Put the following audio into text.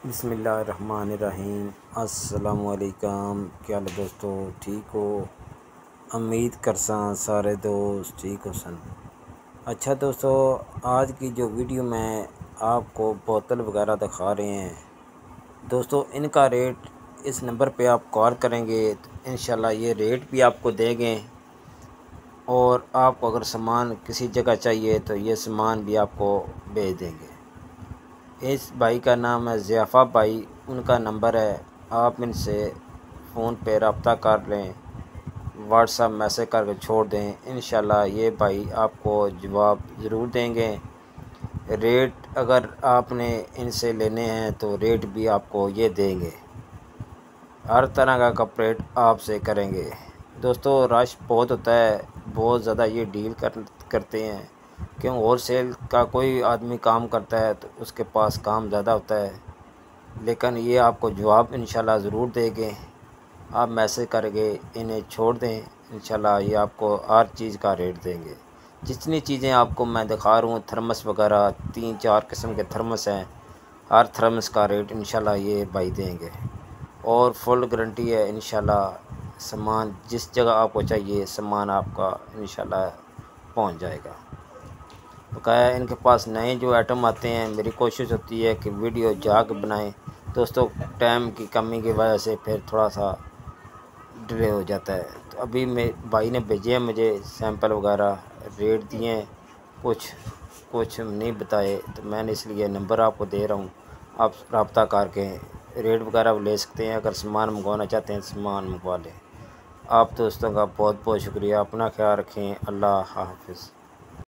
बिस्मिल्लाहिर्रहमानिर्रहीम। अस्सलामुअलैकुम। क्या हाल है दोस्तों, ठीक हो? उम्मीद करसा सारे दोस्त ठीक हो सन। अच्छा दोस्तों, आज की जो वीडियो में आपको बोतल वगैरह दिखा रहे हैं दोस्तों, इनका रेट इस नंबर पे आप कॉल करेंगे तो इंशाल्लाह ये रेट भी आपको देंगे। और आपको अगर सामान किसी जगह चाहिए तो ये सामान भी आपको भेज देंगे। इस भाई का नाम है ज़ियाफ़ा भाई, उनका नंबर है, आप इनसे फ़ोन पे रब्ता कर लें, व्हाट्सएप मैसेज करके छोड़ दें। इंशाल्लाह ये भाई आपको जवाब ज़रूर देंगे। रेट अगर आपने इनसे लेने हैं तो रेट भी आपको ये देंगे, हर तरह का कपरेट आपसे करेंगे। दोस्तों रश बहुत होता है, बहुत ज़्यादा ये डील करते हैं, क्यों होल सेल का कोई आदमी काम करता है तो उसके पास काम ज़्यादा होता है, लेकिन ये आपको जवाब इंशाल्लाह ज़रूर देंगे। आप मैसेज करके इन्हें छोड़ दें, इंशाल्लाह ये आपको हर चीज़ का रेट देंगे। जितनी चीज़ें आपको मैं दिखा रहा हूँ, थर्मस वगैरह 3-4 किस्म के थर्मस हैं, हर थर्मस का रेट इंशाल्लाह ये भाई देंगे और फुल गारंटी है। इंशाल्लाह सामान जिस जगह आपको चाहिए सामान आपका इंशाल्लाह पहुंच जाएगा। बकाया इनके पास नए जो आइटम आते हैं, मेरी कोशिश होती है कि वीडियो जाके बनाएं दोस्तों, टाइम की कमी की वजह से फिर थोड़ा सा डिले हो जाता है। तो अभी मैं भाई ने भेजे हैं मुझे सैंपल वगैरह, रेट दिए हैं, कुछ कुछ नहीं बताए, तो मैंने इसलिए नंबर आपको दे रहा हूँ, आप रब्ता करके रेट वगैरह ले सकते हैं। अगर सामान मंगवाना चाहते हैं सामान मंगवा लें। आप दोस्तों का बहुत बहुत शुक्रिया। अपना ख्याल रखें। अल्लाह हाफ़िज़।